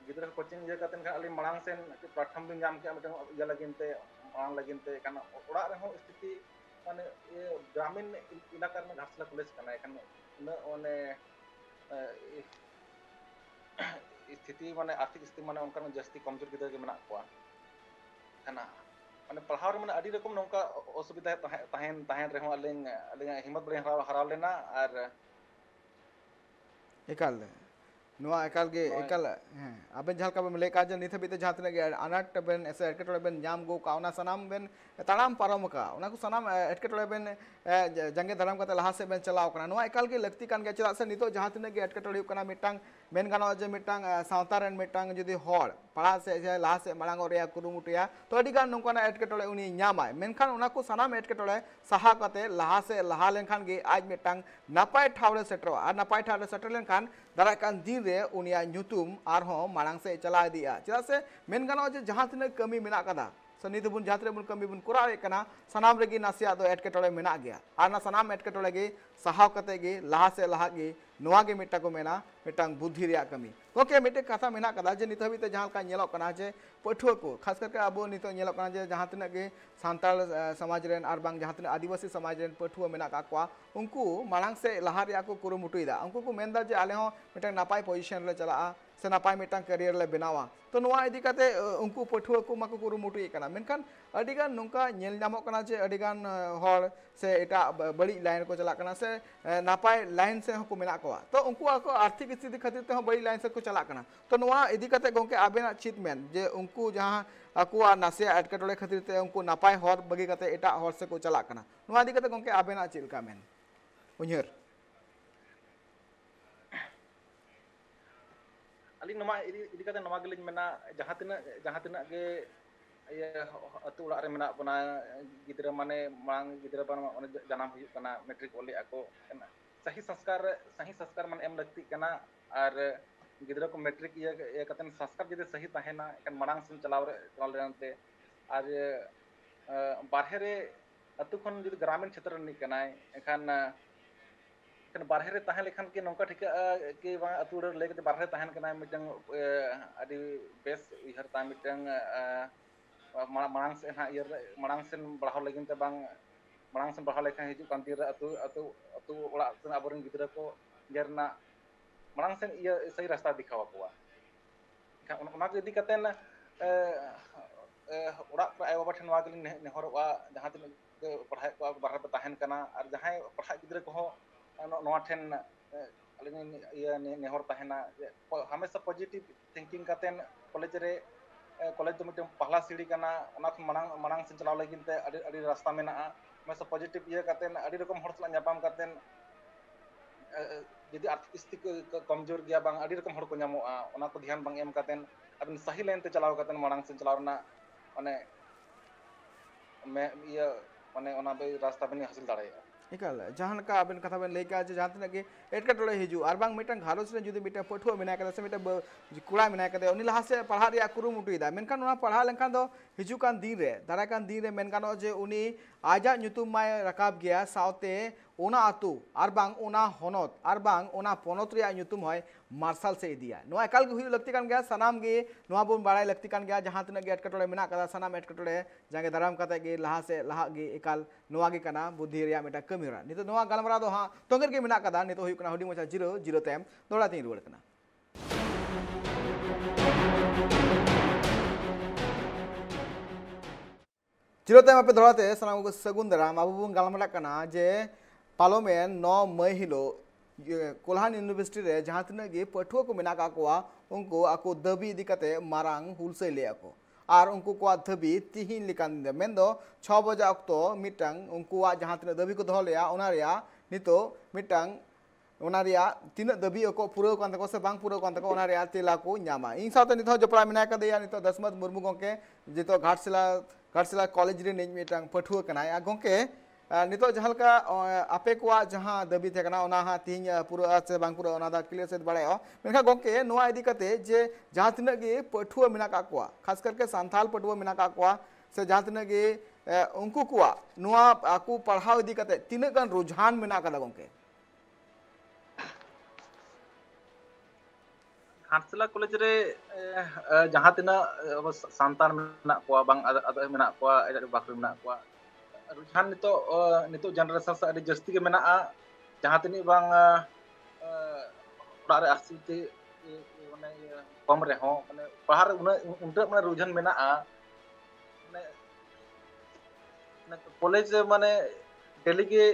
गिद्रा कोचिंग ये कातन अलिन मांग से प्लेटफॉर्म दिन जाम के मटे ये लगिन ते मांग लगिन ते काना ओड़ा रे हो स्थिति माने ये ग्रामीण इलाका में घाटसला कॉलेज कना एखन न ओने स्थिति माने आर्थिक स्थिति माने उनका जस्ती कमजोर गिद्रा के मना को कना माने पढ़ाव माने अड़ी रकम नौका असुविधा तहन रहो अलिंग हिम्मत बड़े हराव लेना और एकाल नवा एकाल के एकाल अबेन झाल का ले का जे निथे बिते झातने के अनाट बेन ऐसे एटकेटोड़े बेन जाम गो का ओना सनाम बेन ताड़ाम पारम का ओना को सनाम एटकेटोड़े बेन जंगे धरम का लहा से बेन चलाव कना नवा एकाल के लगती कान के चला से नितो जहातने के एटकेटोड़े कना मिटांग मेन गानो जे मिटांग सावता रेन मिटांग जुदी हॉल पढ़ा से लाहा से मांग रे कुरुमुटुया तो अडिगान नोंकाना एटकेटोले उनी ᱧᱟᱢᱟᱭ मेनखान उना को सानाम एटकेटोले साहा कते लाहा से लाहा लेनखान गे आज मिटांग नापाय ठावरे सेटरो आ नापाय ठावरे सेटर लेनखान दाराय कान दिन रे उनिया ᱧᱩᱛᱩᱢ आरहों मांग से चला दिया चेदा से मेन गानो जे जहां तिना कमी मेना कदा सनित बुन जात्रे बुन कमी बुन कोरावे कना सनाम रेगी नासिया दो एटकेटोले मेना गया आना सनाम एटकेटोले गे साहाव कते गे लाहा से लाहा गे नोआ गे मिटा को मेना मिटांग बुद्धि रिया कमी ओके मिटे कथा मेना कदा जे नित हबीते जहां का नेलो कना जे पठुआ को खास करके अब नित नेलो कना जे जहां तिना गे सांताल समाज रेन आर बांग जहां तिना आदिवासी समाज रेन पठुआ मेना का कोआ उनको मांग से लाहा रिया को कुरुमुटुइदा उनको को मेनदा जे आले हो मिटांग नापाय पोजीशन ले चला से नापाय मिटांग करियर ले बनावा तो नोआ इदी कते उनको पठुआ को माको कुरुमुटुइ कना मेनखान अडिगान नोंका नेल नामो कना जे अडिगान हॉल से एटा बड़ी लाइन को चला कना से नापाय लाइन से को मेना कोआ तो उनको आको आर्थिक स्थिति खातिर ते बड़ी लाइन से को चला कना तो नोआ इदी कते गोंके आबेना चित मेन जे उनको जहां आकुआ नासे एटकेटोले खातिर ते उनको नापाय हॉर बगी कते एटा हॉर से को चला कना नोआ इदी कते गोंके आबेना चिलका मेन उन्हर अली नमा इदी कते नमा गेलिन मेना जहां तिना गे अतु उड़ा रे मेना बना गिदरा माने मांग गिदरा बन जनाम हुयु कना मैट्रिक ओले आको सही संस्कार मन एम लगती कना और गिदरा को मैट्रिक ये कतन संस्कार जदि सही तहेना एन मांग से चलाव रेनते और बारहे रे अतु खन जदि ग्रामीण क्षेत्र नि कनाय एखान बारहे रे तहे लेखान के नौका ठिका के अतु रे लेके बारहे तहन कना मिटंग अडी बेस उहर ता मिटंग मांग से ना इयर मांग से बढ़ाव लगिन ते बांग मांग से बढ़ाव लेखा हिजु कांति रे अतु अतु अतु ओड़ा से आबरन गिदरा को जेरना मांग से ये सही रास्ता दिखावा कोआ उना यदि कतेन ओड़ा आय बाबा ठन वागलिन नेहरवा जहां तिन पढ़ाई को बाहर पे तहन कना और जहां पढ़ाई गिदरा को नोआ ठेन अलिन ये नेहर तहना हमेशा पॉजिटिव थिंकिंग कतेन कॉलेज रे कॉलेज तो मिटम पहला सीढ़ी कना उना मांग से चलाव लगिन ते अडी रास्ता मेना हमेशा पॉजिटिव ये कतेन अडी रकम हर सला न्यापाम कतेन यदि आर्थिक स्थिति कमजोर गया बांग अडी रकम हर को न्यामोआ उना को ध्यान बांग एम कतेन अबिन सही लाइन ते चलाव कतेन मांग से चलाव ना माने मैं ये माने उना बे रास्ता बनी हासिल दाड़ाया इकाल जहां का अबन कथा बन लेके आज जहां तक एटकेटोले हिजु आर बांग मिटन घारोस रे जुदी मिटे पठुआ मेना कदा से मिटे कुड़ा मेना कदे उनी लहा से पढ़ा रिया कुरुमुटुइदा मेनखान उना पढ़ा लेनखान दो हिजु कान दिन रे दारा कान दिन रे मेनखान जे उनी आजा ᱧᱩᱛᱩᱢ माय रकाब गया सावते उना आतु आर बांग उना होनत आर बांग उना पोनत रिया ᱧᱩᱛᱩᱢ होय मार्शल से दिया नोआ एकाल गे हुई लगती कान गया सनाम गे नोआ बुन बाड़ाय लगती कान गया जहां तने गे एटकेटोले मेना कदा सनाम एटकेटोले जागे दाराम कते गे लहा से लहा गे एकाल नोआ गे कना बुद्धि रिया मेटा कमी रा नितो नोआ गालमरा दो हां तोंगर गे मेना कदा नितो हुई कना हुडी मचा 0-0 तेम दोड़ा तीन रुवाड़ कना जिरो तेम पे दोड़ाते सनाम को सगुन दाराम आबु बुन गालमरा कना जे पार्लियामेंट 9 मई हिलो कोल्हान यूनिवर्सिटी रे जहां तने गे पठुआ को मेना का कोआ उनको आको दबी इदी कते मारांग हुलसे ले आको और उनको को दबी तिहिन लिकान दे मेंदो 6 बजे अक्तो मिटांग उनको जहां तने दबी को दोहलेया ओना रिया नितो मिटांग ओना रिया तीन दबी को पूरा कान तको से बांग पूरा कान तको ओना रिया तेला को न्यामा इन साथे नितो जपड़ा मेना का देया नितो दसमत मुर्मू गोंके जितो घाटशिला कॉलेज रे नेज मिटांग पठुआ कनाय गोंके नितो जहालका आपे को जहां दबी थे कना ओना हा तीन पूरा से बांग पूरा ओना दा क्लियर से बड़ायो मेनखा गोंके नोआ इदी कते जे जहां तिना गे पठुआ मेना का कोआ खास करके संथाल पठुआ मेना का कोआ से जहां तिना गे उनको कोआ नोआ आकू पढ़ाव इदी कते तीन गन रुझान मेना का गोंके घाटशिला कॉलेज रे जहां तिना संतान मेना कोआ बांग मेना कोआ बाकरी मेना कोआ रुझान नितो जनरेशन से जस्ती के मेना जहां तिनी बांग रे आसिते माने कम रे हो माने पहाड़ उनटे माने रुझान मेना माने कॉलेज माने डेली के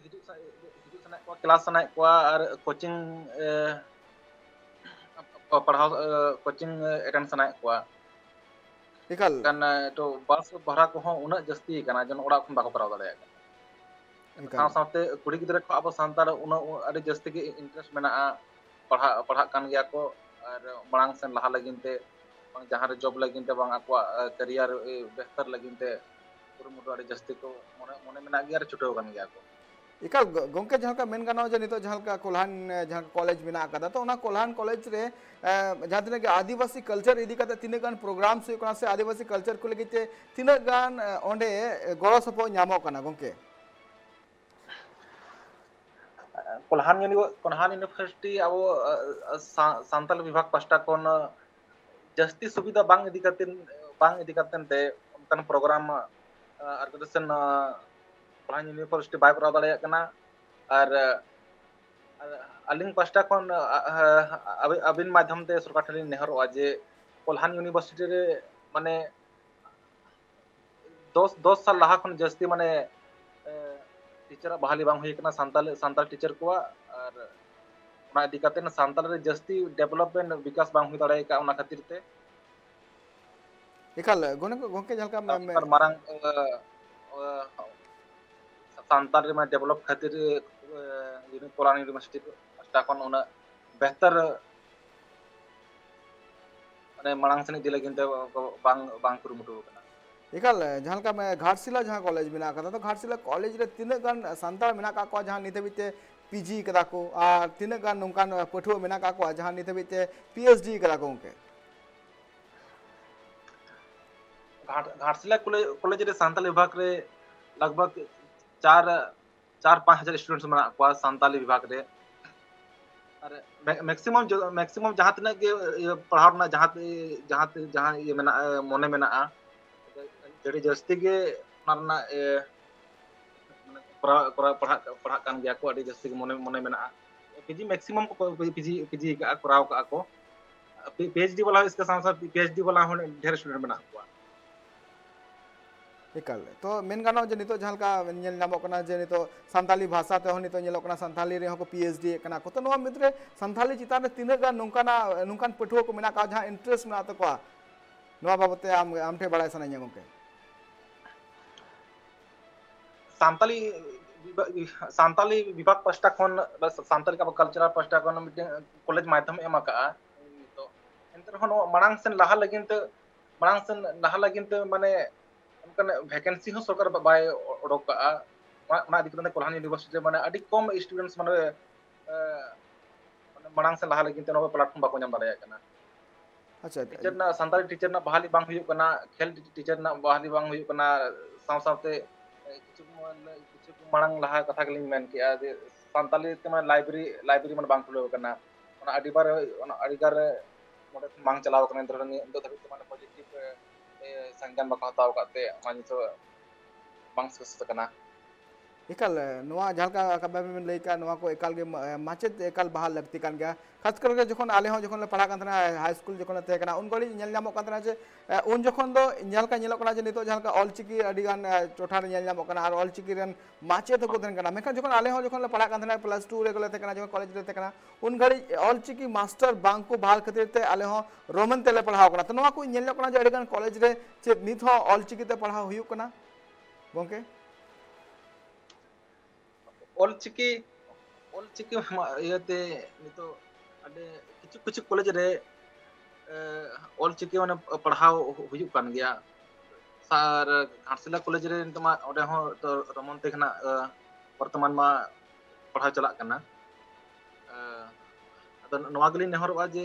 हिजु सना को क्लास सना को और कोचिंग पढ़ाओ कोचिंग अटेंड सना को इकाल kan to bas bhara ko hon una jasti kana jon oda khon bako paraw dare ka saw sawte kuri gidra ko abo santar una adi jasti ge interest mena पढ़ा kan gaya ko ar marang sen laha lagin te bang jahan re job lagin te bang akwa career behtar lagin te kurumutu adi jasti ko mone mena gaya ar chutau kan gaya ko इकाल गोंके जहाँ का main गाना जो नितो जहाँ का कोल्हान जहाँ college में ना कदा तो उना कोल्हान कॉलेज रे जहाँ तिने के आदिवासी कल्चर इदी कते तिने गान प्रोग्राम से कोना से आदिवासी कल्चर को लगी ते तिने गान ओंडे गोरो सपो न्यामो कना गोंके कोल्हान यूनिवर्सिटी अब सांताल विभाग पास्टा कोन जस्ती सुविधा बांग इदी katen te उनकन programme organisation Kolhan university by करा दाड़े कना और अलिंग पास्टा कोन अबिन माध्यम ते सरकार ठेली नेहरोआ जे कोल्हान यूनिवर्सिटी रे माने 10 साल लाहा खन जस्ती माने टीचर बहाली बांग हुई कना सांताल टीचर को और उना इदी katen सांताल रे जस्ती डेवलपमेंट विकास बांग हुई दाड़े का उना खातिर ते इकाल गोंके जहाँ का marang सांताल रे में डेवलप खातिर कोल्हान यूनिवर्सिटी पास्टा कोन उना बेहतर माने मांग सनी दिले किनते बांग कुरुमुटु कना इकाल जहाँ का मैं घाटशिला जहाँ कॉलेज में ना कदा तो घाटशिला कॉलेज रे तिने गान सांताल में ना का को जहाँ निते बिते पीजी कदा को आ तिने गान नुकान पठुआ में ना का को जहाँ निते बिते पीएचडी कदा को उनके घाटशिला कॉलेज रे सांताल विभाग रे लगभग 4-5 हजार स्टूडेंट्स मना को सांताली विभाग रे और मैक्सिमम जहाँ तक के पढ़ाव ना जहाँ ये मेना मोने मेना जड़ी जस्ती के ना पढ़ा kan gaya ko adi jasti ke mone mena PG maximum को पीजी का कराव का को पीएचडी वाला इसके साथ साथ पीएचडी वाला होने ढेर स्टूडेंट बना हुआ इकाल तो मेन गाना जे नितो जहाँ का नेल नामो कना जे नितो संताली भाषा ते हो नितो नेलो कना संताली रे को पीएचडी कना को तो नवा मित्र संताली चितान तिने गा नुकान पठुआ को मेना का जहाँ इंटरेस्ट मेना तो को नवा बाबते आम ठे बड़ाय सना गोंके सांताली विभाग पास्टा कोन सांताली का कल्चरल पास्टा कोन मिटिंग कॉलेज माध्यम एमा का तो एंतर होनो मांग सेन लाहा लगिन ते माने उनकन वैकेंसी हो सरकार बाय ओडोक का मा दिकते कोल्हान यूनिवर्सिटी माने अडी कम स्टूडेंट्स माने मांग सेन लाहा लगिन ते नो प्लेटफॉर्म बाको नाम दाड़ाया कना अच्छा टीचर ना सांताली टीचर ना बहाली बांग हुई कना खेल टीचर ना बहाली बांग हुई कना सावते किछु मांग लाहा कथा के मेन किया जे सांताली ते माने लाइब्रेरी मन बांग खुलो कना ओना अडिबार मोडे मांग चलाव कना इंद्र दो धबी माने पॉजिटिव संज्ञान बाको हताव काते मानी तो बांग सकस कना इकाल नवा जहाँ का कबे में लेका नवा को एकाल के माचेत एकाल बहाल लगती कान गया खास करके जखन आले हो जखन पढ़ा कान हाई स्कूल जखन ते कना उन गड़ी नेल नामो कान जे उन जखन दो नेल का नेलो कना जे नितो जहाँ का ऑलचिकी अडी गान टोठा रे नेल नामो कना और ऑलचिकी रन माचेत को देन कना मेखन जखन आले हो जखन पढ़ा कान +2 रे गले ते कना जखन कॉलेज रे ते कना उन गड़ी ऑलचिकी मास्टर बांग को बहाल खातिर ते आले हो रोमन तेले पढ़ाओ कना तो नवा को नेलो कना जे अडी गान कॉलेज रे चे नित हो ऑलचिकी ते पढ़ा हुयु कना गोंके ऑलचिकी इयते नितो अडे कुछ कॉलेज रे ऑलचिकी माने पढ़ाव हुयु कान गया सार घाटशिला कॉलेज रे नितमा ओडे हो तो रमन तेखना वर्तमान मा पढ़ाव चला कना अदो नवा गली नेहरवा जे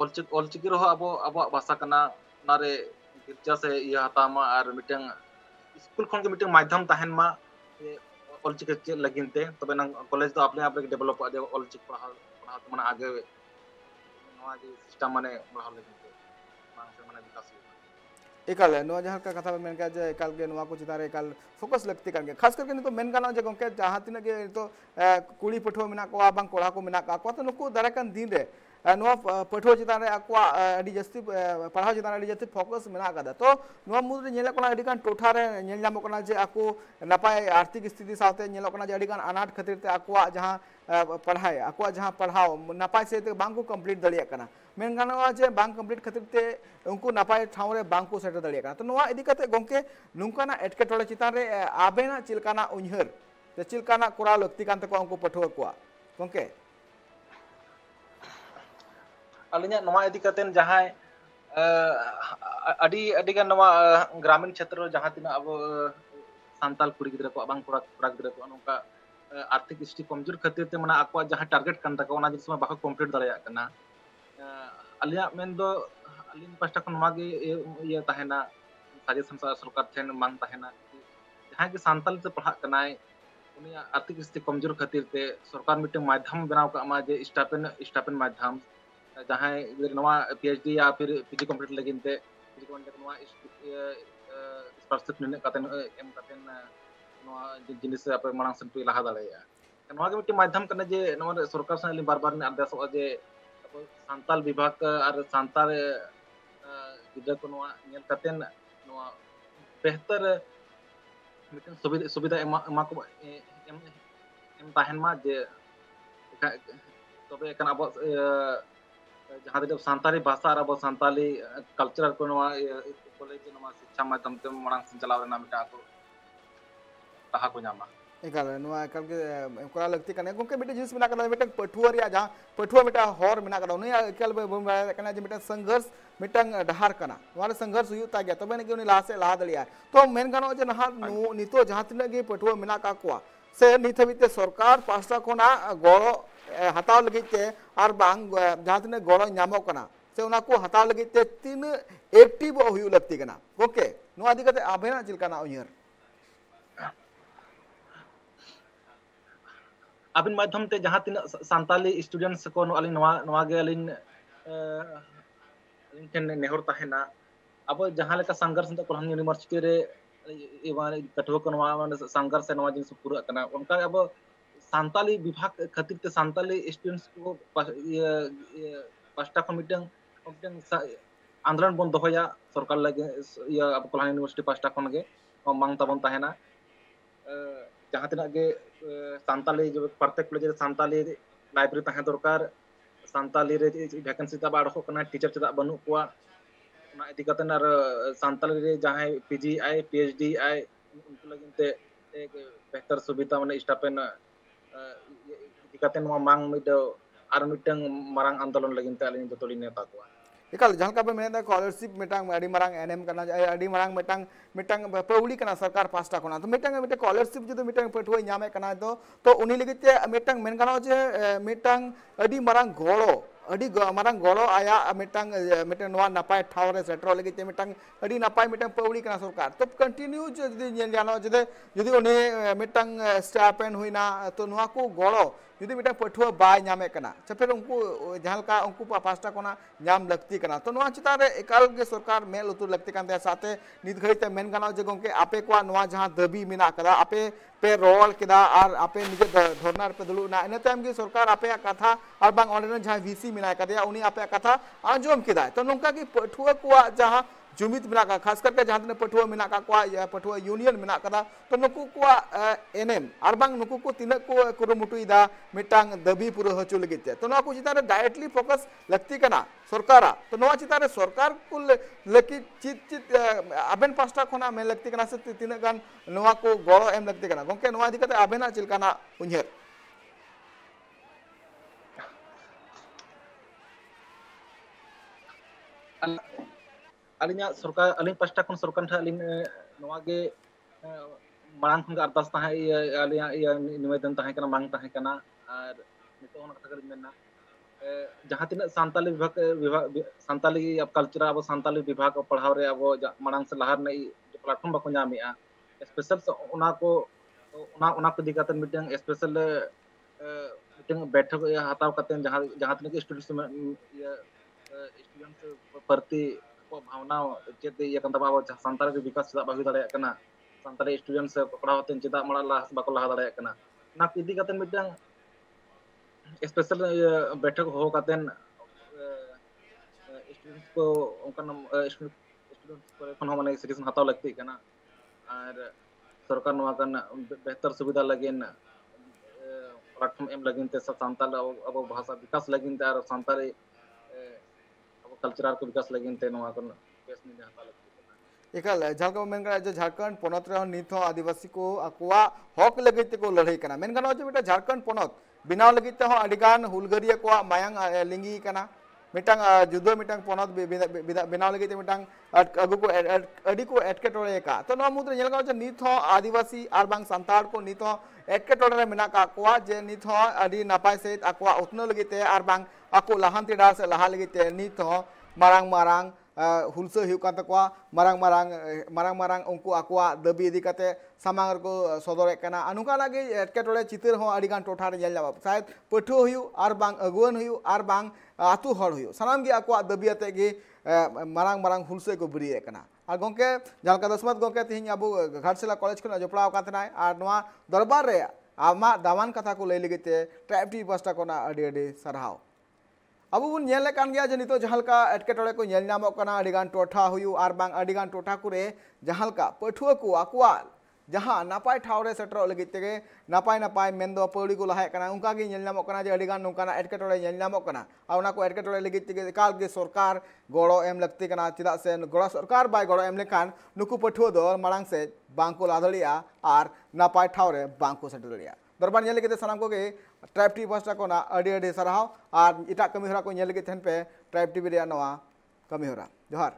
ऑलचिकी रहो अब भाषा कना नारे गिरजा से इया हतामा और मिटंग स्कूल खन के मिटंग माध्यम ताहन मा ऑलचिकी चे लगिनते तबे ना कॉलेज तो अपने आप डेवलप आ ऑलचिकी पढ़ा तो माने आगे नवा जे सिस्टम माने पढ़ा लगिनते माने विकास एकाल नवा जहाँ का कथा मेन का जे एकाल के नवा को चितारे एकाल फोकस लगती कान के खास करके तो मेन गाना जे गोंके जहाँ तिना के तो कुड़ी पठो मेना को बांग कोड़ा को मेना का तो नुकु दाराकान दिन रे नवा पठो चितारे आकवा अडी जस्ती पढ़ाव चितारे अडी जस्ती फोकस मेना का तो नवा मुद नेला कोना अडी कान टोठा रे नेल नामो कोना जे आको नपाय आर्थिक स्थिति साथे नेला कोना जे अडी कान अनाट खातिर ते आकवा जहाँ पढ़ाई आकवा जहाँ पढ़ाओ नपाय से ते बांग को कंप्लीट दलिया कना मेन गाना जे बांग कंप्लीट खातिर ते उनको नपाय ठाव रे बांग को सेटर दलिया कना तो नवा इदी कते गोंके नुंकाना एटकेटोले चितान रे आबेना चिलकाना उन्हर ते चिलकाना कोरा लक्ति कान ते को उनको पठो को गोंके alinya nova idika ten jahai adi kan nova gramin क्षेत्र जहाँ tina abo santal kuri gidra ko abang kura gidra ko nongka आर्थिक स्थिति कमजोर खातिर ते मना आको जहाँ टारगेट kan taka ona जिस बाको कंप्लीट दाड़े कना अलिया मेन दो अलिन पास्टा खन मागे ये तहना सजेशन सरकार ठेन मांग तहना जहाँ के सांताल से पढ़ा कनाय उनी आर्थिक स्थिति कमजोर खातिर ते सरकार मिटे माध्यम बनाव का मा जे स्टापेन माध्यम जहाँ नवा पीएचडी या फिर पीजी कंप्लीट लगिन ते पीजी कंप्लीट नवा स्कॉलरशिप ने कातेन एम कातेन नवा जिनिस आप मांग सन पे लहा दाड़े नवा के मिटे माध्यम कने जे नवा सरकार से बार-बार ने आदेश जे सांताल विभाग और सांताल गिद्रा को नवा नेल कातेन नवा बेहतर मिटन सुविधा एमा को एम ताहन मा जे तबे एखन अब जहाँ तक सांताली भाषा और अब सांताली कल्चर को नवा कॉलेज नवा शिक्षा माध्यम ते मांग से चलाव ना मिटा को कहा को नामा एकाल नवा एकाल के कोरा लगती कने गोके मिटे जिस मिना कदा मिटे पठुआ रिया जहाँ पठुआ मिटा हर मिना कदा उनी एकाल कने जे मिटे संघर्ष मिटंग डहार कना वाले संघर्ष हुयुता गया तबे ने कि उनी लासे लाहा दलिया तो मेन गानो जे नहा नितो जहाँ तिना गे पठुआ मिना का कोआ से नित हबिते सरकार पास्टा कोना गड़ो हताव लगिते और बांग जहाँ तिना गड़ो नामो कना से उना को हताव लगिते तीन एक्टिव हुयु लगती कना ओके नो आदि कते आबेना चिलकाना उयहर अबिन माध्यम ते जहाँ तीन सांताली स्टूडेंट्स को अलिन नवा गे अलिन ठेन नेहर तहना अब जहाँ लेका संघर्ष ते कोल्हान यूनिवर्सिटी रे इवान कठो को नवा संघर्ष से नवा जिनिस पूरा कना उनका अब सांताली विभाग खातिर ते सांताली स्टूडेंट्स को पास्टा कमिटन आंदोलन बन दोहया सरकार लगे या अब कोल्हान यूनिवर्सिटी पास्टा खन गे मांग ताबन तहना जहाँ तना गे सांताली जो प्रत्येक कॉलेज सांताली लाइब्रेरी तहन दरकार सांताली रे वैकेंसी तब आड़ो कना टीचर चदा बनु कोआ ना इति कतन आर सांताली रे जहाँ पीजी आई पीएचडी आई उनको लगिन ते एक बेहतर सुविधा माने स्टापेन इति कतन मांग मिड आर मिटंग मारंग आंदोलन लगिन ते अलिन जतोली नेता कोआ इकाल जहाँ का मेन स्कॉलरशिप मिटांग अड़ी मारंग एनएम करना अड़ी मारंग मिटांग पौड़ी करना सरकार पास्टा कोना तो मिटांग मिटे स्कॉलरशिप जो मिटांग पठुआ नामे करना तो उनी लगिते मिटांग मेन गानो जे मिटांग अड़ी मारंग गोड़ो अड़ी मारंग गोड़ो आया मिटांग मिटे नवा नपाय ठाव रे सेटरो लगिते मिटांग अड़ी नपाय मिटांग पौड़ी करना सरकार तो कंटिन्यू जदी नेल जानो जदी उनी मिटांग स्टापेन हुइना तो नवा को गोड़ो जुदी मिटा पठुआ बाय नामे कना फिर उनको जहाँका उनको पास्टा कोना नाम लगती कना तो नवा चिता रे एकाल के सरकार मेल उतुर लगती कानते साथे नित घड़ीते मेन गानो जे गोंके आपे को नवा जहाँ दबी मिना कदा आपे पे रोल केदा और आपे निजे धरना पे दुलुना इन टाइम की सरकार आपे कथा और बांग ऑनलाइन जहाँ वीसी मिना कदा उनी आपे कथा आंजोम केदा तो नोंका की पठुआ को जहाँ जुमित मिना का खास करके जहाँ तने पठुआ मिना का पठुआ यूनियन मिना कदा तो नुकु को एनएम और बांग नुकु को तीन को कुरुमुटुइदा मिटांग दबी पूरा हचु लगिते तो नवा को चिता रे डायरेक्टली फोकस लगती कना सरकार तो नवा चिता रे सरकार को लकी चित आबेन पास्टा खोना में लगती कना से तीन गान नवा को गड़ो एम लगती कना गोंके नवा दिकते आबेना चिलकाना उन्हेर अलिना सरकार अलिन पास्टा खन सरकार ठा अलिन नवा गे मांग खन अरदास तहा अलिया निवेदन तहा कना मांग तहा कना और नितो होना कथा कर मेना जहाँ तीन सांताली विभाग सांताली अब कल्चर अब सांताली विभाग पढ़ाव रे अब मांग से लहार ने प्लेटफॉर्म बाको नामिया स्पेशल ओना को दिकातन मिटंग स्पेशल मिटंग बैठक हताव कतेन जहाँ तीन स्टूडेंट्स प्रति भावना चेत ये सांताली विकास चदा बाहु दाड़े कना सांताली स्टूडेंट्स पढ़ाव होते चेदा मड़ा बाको लहा दाड़े कना ना इदी कतेन मिटंग स्पेशल बैठक हो कतेन स्टूडेंट्स को उनका स्टूडेंट्स को माने सिटीजन हताव लगती कना और सरकार नवा कन बेहतर सुविधा लगिन प्लेटफॉर्म एम लगिन ते सांताल अब भाषा विकास लगिन ते और सांताली कल्चर को विकास लगिन ते नवा कन केस नि हता लगती एकाल झालका मेन करा जे झारखंड पोनत रे निथ आदिवासी को अकुआ हक लगिते को लड़ाई कना मेन गानो जे बेटा झारखंड पोनत बिनाव लगिते हो अडिगान हुलगरिया को मायांग लिंगी कना मिटांग जुदा मिटांग पोनत बेनाव लगे ते मिटांग अगु को अडी को एटकेटोरे का तो नवा मुद्रे नेल का नित हो आदिवासी आर बांग संताड़ को नित हो एटकेटोरे मेना का कोआ जे नित हो अडी नापाय से आकोआ उतनो लगे ते आर बांग आको लाहांती डार से लहा लगे ते नित हो मारांग मारांग हुलसा हुकान तकवा मारांग मारांग उनको आकोआ दबी इदी कते सामांग को सदरे कना अनुका लागे एटकेटोरे चितर हो अडिगान टोठा रे नेल जाबा शायद पठो हुयु आर बांग अगुवन हुयु आर बांग आतु हर हुयु सनाम गे आकोआ दबी अते गे मारांग हुलसे को बरिए कना और गोंके जलका दसमत गोंके तिहिं अबो घाटशिला कॉलेज खन जपड़ाव कातनाय और नवा दरबार रे आमा दामान कथा को लई लगिते ट्राइब टी पास्टा कोना अडी अडी सरहाव अब बुन नेल कान गया जे नितो जहालका एटकेटोरे को नेल नामो कना अडिगान टोठा हुयु आर बांग अडिगान टोठा कुरे जहालका पठुआ को आकुआ जहां नापाय ठावरे सेटरो लगित तेगे नापाय नापाय मेंदो पौड़ी को लहाय कना उनका गे नेल नामो कना जे अडिगान नोकाना एटकेटोरे नेल नामो कना आ उना को एटकेटोरे लगित तेगे एकाल गे सरकार गड़ो एम लगती कना चिदा से गड़ो सरकार बाय गड़ो एम लेखान नुकु पठुआ दो मांग से बांग को लादड़िया आर नापाय ठावरे बांग को सेटड़िया दरबार नेल लगित सानाम को गे ट्राइब टी पास्टा कोना अडी अडी सरहाव और इटा कमी हरा को नेल लगित थेन पे ट्राइब टीवी रे नवा कमी हरा जोहार।